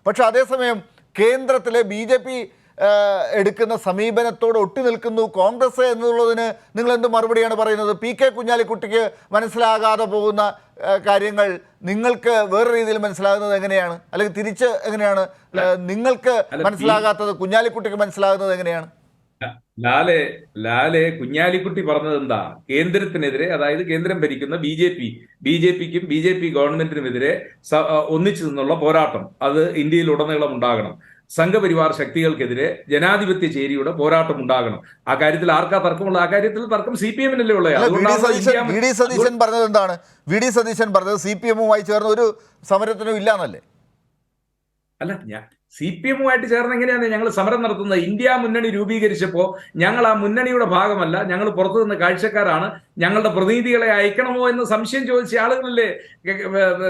പക്ഷെ അതേസമയം കേന്ദ്രത്തിലെ BJP എടുക്കുന്ന സമീപനത്തോട് ഒട്ടി നിൽക്കുന്നു കോൺഗ്രസ് എന്നുള്ളതിന് നിങ്ങൾ എന്ത് മറുപടിയാണ് പറയുന്നത്? PK കുഞ്ഞാലിക്കുട്ടിക്ക് മനസ്സിലാകാതെ പോകുന്ന കാര്യങ്ങൾ നിങ്ങൾക്ക് വേറെ രീതിയിൽ മനസ്സിലാകുന്നത് എങ്ങനെയാണ്? അല്ലെങ്കിൽ തിരിച്ച് എങ്ങനെയാണ് നിങ്ങൾക്ക് മനസ്സിലാകാത്തത് കുഞ്ഞാലിക്കുട്ടിക്ക് മനസ്സിലാകുന്നത് എങ്ങനെയാണ്? ലാലെ കുഞ്ഞാലിക്കുട്ടി പറഞ്ഞത് എന്താ? കേന്ദ്രത്തിനെതിരെ, അതായത് കേന്ദ്രം ഭരിക്കുന്ന ബി ജെ പിക്കും BJP ഗവൺമെന്റിനുമെതിരെ ഒന്നിച്ചു നിന്നുള്ള പോരാട്ടം അത് ഇന്ത്യയിലുടനീളം ഉണ്ടാകണം. സംഘപരിവാർ ശക്തികൾക്കെതിരെ ജനാധിപത്യ ചേരിയുടെ പോരാട്ടം ഉണ്ടാകണം. ആ കാര്യത്തിൽ ആർക്കാ തർക്കമുള്ള? ആ കാര്യത്തിൽ തർക്കം CPM-നല്ലേ ഉള്ളത്. വി ഡി സതീശൻ പറഞ്ഞത് എന്താണ്? വി ഡി സതീശൻ പറഞ്ഞത് CPM-മായി ചേർന്ന് ഒരു സമരത്തിനും ഇല്ലാന്നല്ലേ? അല്ല, CPM-വുമായിട്ട് ചേർന്ന് എങ്ങനെയാണ് ഞങ്ങൾ സമരം നടത്തുന്നത്? ഇന്ത്യ മുന്നണി രൂപീകരിച്ചപ്പോൾ ഞങ്ങൾ ആ മുന്നണിയുടെ ഭാഗമല്ല, ഞങ്ങൾ പുറത്തു നിന്ന് കാഴ്ചക്കാരാണ്. ഞങ്ങളുടെ പ്രതിനിധികളെ അയക്കണമോ എന്ന് സംശയം ചോദിച്ച ആളുകളല്ലേ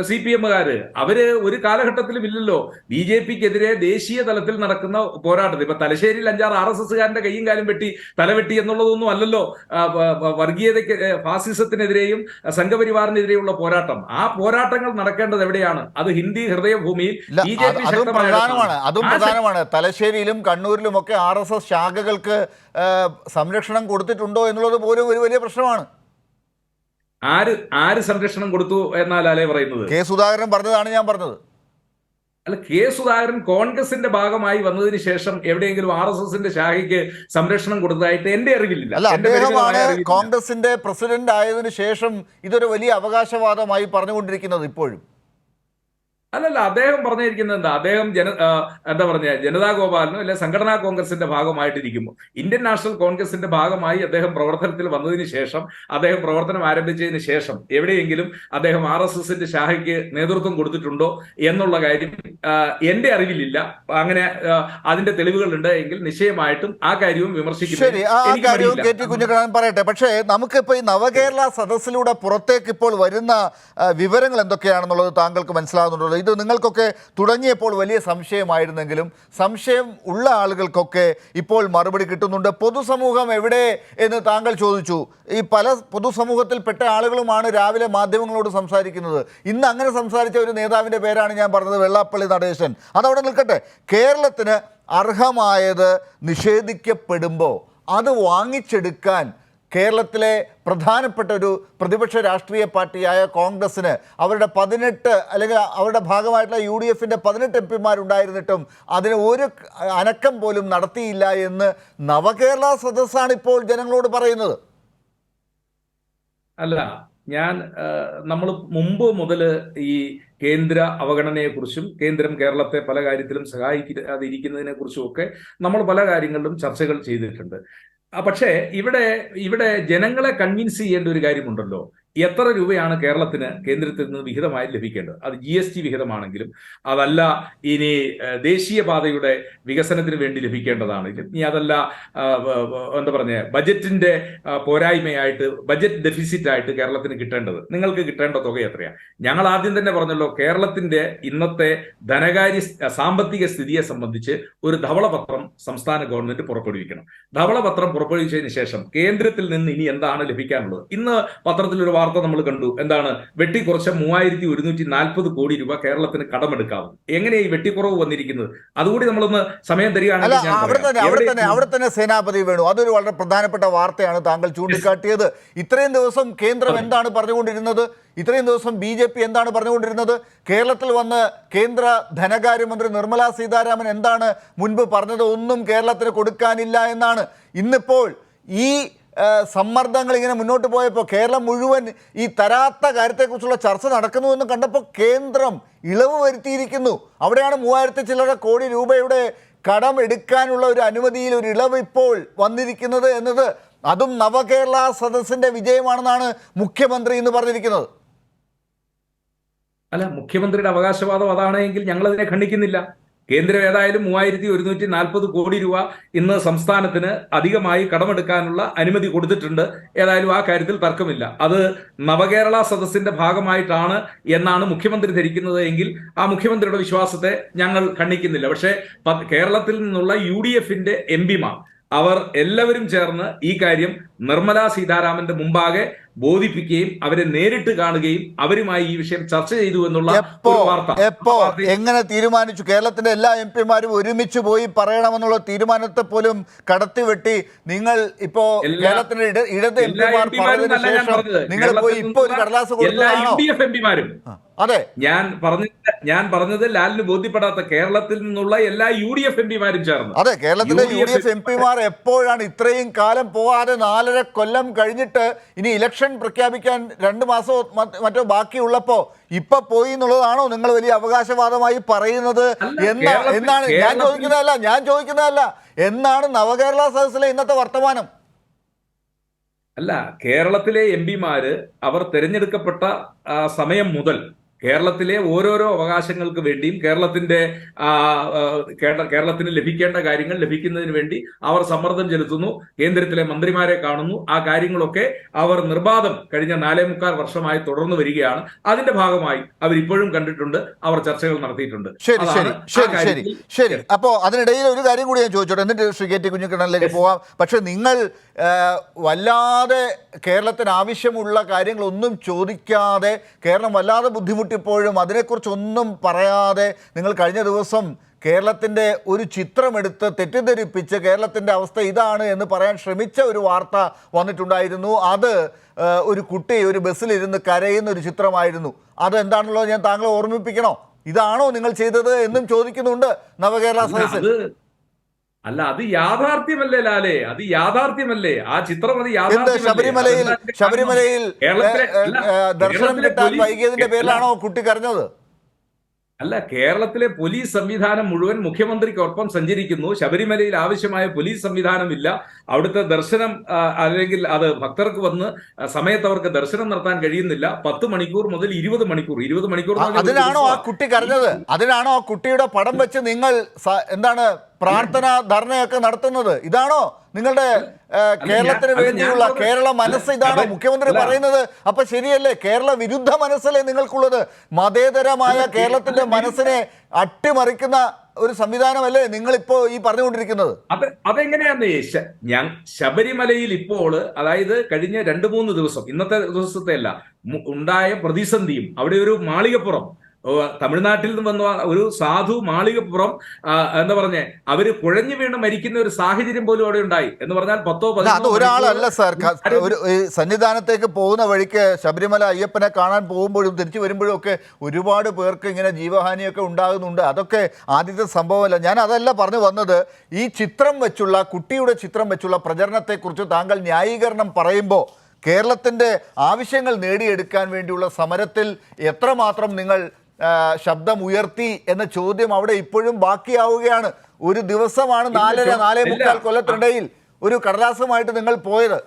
CPM-കാര്. അവര് ഒരു കാലഘട്ടത്തിലും ഇല്ലല്ലോ BJP-ക്കെതിരെ ദേശീയ തലത്തിൽ നടക്കുന്ന പോരാട്ടത്തിൽ. ഇപ്പൊ തലശ്ശേരിയിൽ 5-6 RSS-കാരന്റെ കൈയും കാലും തലവെട്ടി എന്നുള്ളതൊന്നും അല്ലല്ലോ വർഗീയതയ്ക്ക്, ഫാസിസത്തിനെതിരെയും സംഘപരിവാറിനെതിരെയുള്ള പോരാട്ടം. ആ പോരാട്ടങ്ങൾ നടക്കേണ്ടത് എവിടെയാണ്? അത് ഹിന്ദി ഹൃദയഭൂമിയിൽ BJP അതും പ്രധാനമാണ്. തലശ്ശേരിയിലും കണ്ണൂരിലും ഒക്കെ RSS ശാഖകൾക്ക് സംരക്ഷണം കൊടുത്തിട്ടുണ്ടോ എന്നുള്ളത് പോലും ഒരു വലിയ പ്രശ്നമാണ്. ആര് സംരക്ഷണം കൊടുത്തു എന്നാലേ പറയുന്നത്? കെ സുധാകരൻ പറഞ്ഞതാണ് ഞാൻ പറഞ്ഞത്. അല്ല, കെ സുധാകരൻ കോൺഗ്രസിന്റെ ഭാഗമായി വന്നതിന് ശേഷം എവിടെയെങ്കിലും RSS-ന്റെ ശാഖയ്ക്ക് സംരക്ഷണം കൊടുത്തതായിട്ട് എന്റെ അറിവില്ല. അല്ല, അദ്ദേഹമാണ് കോൺഗ്രസിന്റെ പ്രസിഡന്റ് ആയതിനു ശേഷം ഇതൊരു വലിയ അവകാശവാദമായി പറഞ്ഞുകൊണ്ടിരിക്കുന്നത് ഇപ്പോഴും. അല്ലല്ല, അദ്ദേഹം പറഞ്ഞിരിക്കുന്നത് എന്താ? അദ്ദേഹം എന്താ പറഞ്ഞ ജനതാ ഗോപാലനോ അല്ലെ സംഘടനാ കോൺഗ്രസിന്റെ ഭാഗമായിട്ടിരിക്കുമ്പോൾ, ഇന്ത്യൻ നാഷണൽ കോൺഗ്രസിന്റെ ഭാഗമായി അദ്ദേഹം പ്രവർത്തനത്തിൽ വന്നതിന് ശേഷം, അദ്ദേഹം പ്രവർത്തനം ആരംഭിച്ചതിന് ശേഷം എവിടെയെങ്കിലും അദ്ദേഹം RSS-ന്റെ ശാഖയ്ക്ക് നേതൃത്വം കൊടുത്തിട്ടുണ്ടോ എന്നുള്ള കാര്യം എന്റെ അറിവിലില്ല. അങ്ങനെ അതിന്റെ തെളിവുകളുണ്ട് എങ്കിൽ നിശ്ചയമായിട്ടും ആ കാര്യവും വിമർശിക്കുന്നു. പറയട്ടെ. പക്ഷേ നമുക്കിപ്പോ ഈ നവകേരള സദസ്സിലൂടെ പുറത്തേക്ക് ഇപ്പോൾ വരുന്ന വിവരങ്ങൾ എന്തൊക്കെയാണെന്നുള്ളത് താങ്കൾക്ക് മനസ്സിലാകുന്നുണ്ടല്ലോ? ഇത് നിങ്ങൾക്കൊക്കെ തുടങ്ങിയപ്പോൾ വലിയ സംശയമായിരുന്നെങ്കിലും സംശയം ഉള്ള ആളുകൾക്കൊക്കെ ഇപ്പോൾ മറുപടി കിട്ടുന്നുണ്ട്. പൊതുസമൂഹം എവിടെ എന്ന് താങ്കൾ ചോദിച്ചു. ഈ പല പൊതുസമൂഹത്തിൽപ്പെട്ട ആളുകളുമാണ് രാവിലെ മാധ്യമങ്ങളോട് സംസാരിക്കുന്നത്. ഇന്ന് അങ്ങനെ സംസാരിച്ച ഒരു നേതാവിൻ്റെ പേരാണ് ഞാൻ പറഞ്ഞത്, വെള്ളാപ്പള്ളി നടേശൻ. അതവിടെ നിൽക്കട്ടെ. കേരളത്തിന് അർഹമായത് നിഷേധിക്കപ്പെടുമ്പോൾ അത് വാങ്ങിച്ചെടുക്കാൻ കേരളത്തിലെ പ്രധാനപ്പെട്ട ഒരു പ്രതിപക്ഷ രാഷ്ട്രീയ പാർട്ടിയായ കോൺഗ്രസ്സിന് അവരുടെ 18 അല്ലെങ്കിൽ അവരുടെ ഭാഗമായിട്ടുള്ള UDF-ന്റെ 18 MP-മാരുണ്ടായിരുന്നിട്ടും അതിന് ഒരു അനക്കം പോലും നടത്തിയില്ല എന്ന് നവകേരള സദസ്സാണ് ഇപ്പോൾ ജനങ്ങളോട് പറയുന്നത്. അല്ല, നമ്മൾ മുമ്പ് മുതൽ ഈ കേന്ദ്ര അവഗണനയെക്കുറിച്ചും കേന്ദ്രം കേരളത്തെ പല കാര്യത്തിലും സഹായിക്കാതിരിക്കുന്നതിനെ കുറിച്ചും ഒക്കെ നമ്മൾ പല കാര്യങ്ങളിലും ചർച്ചകൾ ചെയ്തിട്ടുണ്ട്. പക്ഷേ ഇവിടെ ജനങ്ങളെ കൺവിൻസ് ചെയ്യേണ്ട ഒരു കാര്യമുണ്ടല്ലോ. എത്ര രൂപയാണ് കേരളത്തിന് കേന്ദ്രത്തിൽ നിന്ന് വിഹിതമായി ലഭിക്കേണ്ടത്? അത് GST വിഹിതമാണെങ്കിലും, അതല്ല ഇനി ദേശീയപാതയുടെ വികസനത്തിന് വേണ്ടി ലഭിക്കേണ്ടതാണ്, ഇനി അതല്ല എന്താ പറഞ്ഞ ബജറ്റിന്റെ പോരായ്മയായിട്ട്, ബജറ്റ് ഡെഫിസിറ്റ് ആയിട്ട് കേരളത്തിന് കിട്ടേണ്ടത്, നിങ്ങൾക്ക് കിട്ടേണ്ട തുക എത്രയാണ്? ഞങ്ങൾ ആദ്യം തന്നെ പറഞ്ഞല്ലോ, കേരളത്തിന്റെ ഇന്നത്തെ സാമ്പത്തിക സ്ഥിതിയെ സംബന്ധിച്ച് ഒരു ധവളപത്രം സംസ്ഥാന ഗവൺമെന്റ് പുറപ്പെടുവിക്കണം. ധവളപത്രം പുറപ്പെടുവിച്ചതിന് ശേഷം കേന്ദ്രത്തിൽ നിന്ന് ഇനി എന്താണ് ലഭിക്കാനുള്ളത്? ഇന്ന് പത്രത്തിൽ ഒരു വാർത്ത നമ്മൾ കണ്ടു. എന്താണ്? വെട്ടിക്കുറച്ച 3140 കോടി രൂപ കേരളത്തിന് കടമെടുക്കാവും. എങ്ങനെയാ ഈ വെട്ടിക്കുറവ് വന്നിരിക്കുന്നത്? അതുകൂടി നമ്മളൊന്ന് സമയം തരികയാണെങ്കിൽ. അവിടെ തന്നെ സേനാപതി വേണു, അതൊരു വളരെ പ്രധാനപ്പെട്ട വാർത്തയാണ് താങ്കൾ ചൂണ്ടിക്കാട്ടിയത്. ഇത്രയും ദിവസം കേന്ദ്രം എന്താണ് പറഞ്ഞുകൊണ്ടിരുന്നത്? ഇത്രയും ദിവസം BJP എന്താണ് പറഞ്ഞുകൊണ്ടിരുന്നത്? കേരളത്തിൽ വന്ന് കേന്ദ്ര ധനകാര്യമന്ത്രി നിർമ്മല സീതാരാമൻ എന്താണ് മുൻപ് പറഞ്ഞത്? ഒന്നും കേരളത്തിന് കൊടുക്കാനില്ല എന്നാണ്. ഇന്നിപ്പോൾ ഈ സമ്മർദ്ദങ്ങൾ ഇങ്ങനെ മുന്നോട്ട് പോയപ്പോൾ കേരളം മുഴുവൻ ഈ തരാത്ത കാര്യത്തെക്കുറിച്ചുള്ള ചർച്ച നടക്കുന്നുവെന്ന് കണ്ടപ്പോൾ കേന്ദ്രം ഇളവ് വരുത്തിയിരിക്കുന്നു. അവിടെയാണ് 3000 ചില്ലറ കോടി രൂപയുടെ കടം എടുക്കാനുള്ള ഒരു അനുമതിയിൽ ഒരു ഇളവ് ഇപ്പോൾ വന്നിരിക്കുന്നത് എന്നത്, അതും നവകേരള സദസ്സിന്റെ വിജയമാണെന്നാണ് മുഖ്യമന്ത്രി ഇന്ന് പറഞ്ഞിരിക്കുന്നത്. അല്ല, മുഖ്യമന്ത്രിയുടെ അവകാശവാദം അതാണെങ്കിൽ ഞങ്ങൾ അതിനെ ഖണ്ഡിക്കുന്നില്ല. കേന്ദ്രം ഏതായാലും 3140 കോടി രൂപ ഇന്ന് സംസ്ഥാനത്തിന് അധികമായി കടമെടുക്കാനുള്ള അനുമതി കൊടുത്തിട്ടുണ്ട്. ഏതായാലും ആ കാര്യത്തിൽ തർക്കമില്ല. അത് നവകേരള സദസ്സിന്റെ ഭാഗമായിട്ടാണ് എന്നാണ് മുഖ്യമന്ത്രി ധരിക്കുന്നത് എങ്കിൽ ആ മുഖ്യമന്ത്രിയുടെ വിശ്വാസത്തെ ഞങ്ങൾ ഖണ്ഡിക്കുന്നില്ല. പക്ഷേ കേരളത്തിൽ നിന്നുള്ള UDF-ന്റെ MP-മാർ അവർ എല്ലാവരും ചേർന്ന് ഈ കാര്യം നിർമ്മലാ സീതാരാമന്റെ മുമ്പാകെ ബോധിപ്പിക്കുകയും അവരെ നേരിട്ട് കാണുകയും അവരുമായി ഈ വിഷയം ചർച്ച ചെയ്തു എന്നുള്ള ഒരു വാർത്ത. എപ്പോ എങ്ങനെ തീരുമാനിച്ചു? കേരളത്തിന്റെ എല്ലാ MP-മാരും ഒരുമിച്ച് പോയി പറയണമെന്നുള്ള തീരുമാനത്തെ പോലും കടത്തിവെട്ടി നിങ്ങൾ ഇപ്പോ കേരളത്തിന്റെ ഇടത് MP-മാർ പറഞ്ഞതിന് ശേഷം നിങ്ങൾ പോയി ഇപ്പൊ ഒരു കടലാസ് കൊടുത്തതാണോ? MP-മാരും അതെ, ഞാൻ പറഞ്ഞത് ലാലിന് ബോധ്യപ്പെടാത്ത കേരളത്തിൽ നിന്നുള്ള എല്ലാ UDF MP-മാരും ചേർന്ന്. അതെ, കേരളത്തിലെ UDF MP-മാർ എപ്പോഴാണ് ഇത്രയും കാലം പോകാതെ 4.5 കൊല്ലം കഴിഞ്ഞിട്ട് ഇനി ഇലക്ഷൻ പ്രഖ്യാപിക്കാൻ 2 മാസമോ മറ്റോ ബാക്കിയുള്ളപ്പോ ഇപ്പൊ പോയി എന്നുള്ളതാണോ നിങ്ങൾ വലിയ അവകാശവാദമായി പറയുന്നത്? എന്നാണ് ഞാൻ ചോദിക്കുന്നതല്ല എന്നാണ് നവകേരള സദസ്സിലെ ഇന്നത്തെ വർത്തമാനം? അല്ല, കേരളത്തിലെ MP-മാര് അവർ തെരഞ്ഞെടുക്കപ്പെട്ട സമയം മുതൽ കേരളത്തിലെ ഓരോരോ അവകാശങ്ങൾക്ക് വേണ്ടിയും കേരളത്തിന് ലഭിക്കേണ്ട കാര്യങ്ങൾ ലഭിക്കുന്നതിന് വേണ്ടി അവർ സമ്മർദ്ദം ചെലുത്തുന്നു. കേന്ദ്രത്തിലെ മന്ത്രിമാരെ കാണുന്നു. ആ കാര്യങ്ങളൊക്കെ അവർ നിർബാധം കഴിഞ്ഞ 4.25 വർഷമായി തുടർന്നു വരികയാണ്. അതിന്റെ ഭാഗമായി അവർ ഇപ്പോഴും കണ്ടിട്ടുണ്ട്, അവർ ചർച്ചകൾ നടത്തിയിട്ടുണ്ട്. ശരി. അപ്പോ അതിനിടയിൽ ഒരു കാര്യം കൂടി ഞാൻ ചോദിച്ചോട്ടെ, എന്നിട്ട് ശ്രീ KT കുഞ്ഞിക്കണ്ണനിലേക്ക് പോവാം. പക്ഷെ നിങ്ങൾ വല്ലാതെ കേരളത്തിന് ആവശ്യമുള്ള കാര്യങ്ങളൊന്നും ചോദിക്കാതെ, കേരളം വല്ലാതെ ബുദ്ധിമുട്ടിപ്പോഴും അതിനെക്കുറിച്ചൊന്നും പറയാതെ നിങ്ങൾ കഴിഞ്ഞ ദിവസം കേരളത്തിൻ്റെ ഒരു ചിത്രമെടുത്ത് തെറ്റിദ്ധരിപ്പിച്ച് കേരളത്തിൻ്റെ അവസ്ഥ ഇതാണ് എന്ന് പറയാൻ ശ്രമിച്ച ഒരു വാർത്ത വന്നിട്ടുണ്ടായിരുന്നു. അത് ഒരു കുട്ടി ഒരു ബസ്സിലിരുന്ന് കരയുന്ന ഒരു ചിത്രമായിരുന്നു. അതെന്താണല്ലോ ഞാൻ താങ്കളെ ഓർമ്മിപ്പിക്കണോ? ഇതാണോ നിങ്ങൾ ചെയ്തത് എന്നും ചോദിക്കുന്നുണ്ട് നവകേരള സദസ്സിൽ. അല്ല, അത് യാഥാർത്ഥ്യമല്ലേ ലാലേ? അത് യാഥാർത്ഥ്യമല്ലേ? ആ ചിത്രം അത് ശബരിമലയിൽ ദർശനം കിട്ടാൻ വൈകിയതിന്റെ പേരിലാണോ കുട്ടി കരഞ്ഞത്? അല്ല, കേരളത്തിലെ പോലീസ് സംവിധാനം മുഴുവൻ മുഖ്യമന്ത്രിക്കൊപ്പം സഞ്ചരിക്കുന്നു. ശബരിമലയിൽ ആവശ്യമായ പോലീസ് സംവിധാനമില്ല. അവിടുത്തെ ദർശനം അല്ലെങ്കിൽ അത് ഭക്തർക്ക് വന്ന് സമയത്ത് അവർക്ക് ദർശനം നടത്താൻ കഴിയുന്നില്ല. 10 മണിക്കൂർ മുതൽ 20 മണിക്കൂർ. അതിനാണോ ആ കുട്ടി കരഞ്ഞത്? അതിനാണോ ആ കുട്ടിയുടെ പടം വെച്ച് നിങ്ങൾ എന്താണ് പ്രാർത്ഥന ധർണയൊക്കെ നടത്തുന്നത്? ഇതാണോ നിങ്ങളുടെ കേരളത്തിന് വേണ്ടിയുള്ള കേരള മനസ്സ്? ഇതാണോ മുഖ്യമന്ത്രി പറയുന്നത്? അപ്പൊ ശരിയല്ലേ? കേരള വിരുദ്ധ മനസ്സല്ലേ നിങ്ങൾക്കുള്ളത്? മതേതരമായ കേരളത്തിന്റെ മനസ്സിനെ അട്ടിമറിക്കുന്ന ഒരു സംവിധാനമല്ലേ നിങ്ങളിപ്പോ ഈ പറഞ്ഞുകൊണ്ടിരിക്കുന്നത്? അതെങ്ങനെയാന്ന് ശബരിമലയിൽ ഇപ്പോൾ, അതായത് കഴിഞ്ഞ 2-3 ദിവസം, ഇന്നത്തെ ദിവസത്തെ അല്ല, ഉണ്ടായ പ്രതിസന്ധിയും അവിടെ ഒരു മാളികപ്പുറം, തമിഴ്നാട്ടിൽ നിന്ന് വന്ന ഒരു സാധു മാളികപ്പുറം എന്താ പറഞ്ഞേ, അവര് കുഴഞ്ഞു വീണ് മരിക്കുന്ന ഒരു സാഹചര്യം പോലും അവിടെ ഉണ്ടായി എന്ന് പറഞ്ഞാൽ 10-15 അത് ഒരാളല്ല സാർ. ഒരു സന്നിധാനത്തേക്ക് പോകുന്ന വഴിക്ക് ശബരിമല അയ്യപ്പനെ കാണാൻ പോകുമ്പോഴും തിരിച്ചു വരുമ്പോഴും ഒക്കെ ഒരുപാട് പേർക്ക് ഇങ്ങനെ ജീവഹാനിയൊക്കെ ഉണ്ടാകുന്നുണ്ട്. അതൊക്കെ ആദ്യത്തെ സംഭവമല്ല. ഞാൻ അതല്ല പറഞ്ഞു വന്നത്. ഈ ചിത്രം വെച്ചുള്ള, കുട്ടിയുടെ ചിത്രം വെച്ചുള്ള പ്രചരണത്തെക്കുറിച്ച് താങ്കൾ ന്യായീകരണം പറയുമ്പോൾ കേരളത്തിൻ്റെ ആവശ്യങ്ങൾ നേടിയെടുക്കാൻ വേണ്ടിയുള്ള സമരത്തിൽ എത്രമാത്രം നിങ്ങൾ ശബ്ദം ഉയർത്തി എന്ന ചോദ്യം അവിടെ ഇപ്പോഴും ബാക്കിയാവുകയാണ്. ഒരു ദിവസമാണ് 4.5-4.25 കൊല്ലത്തിനിടയിൽ ഒരു കടലാസുമായിട്ട് നിങ്ങൾ പോയത്.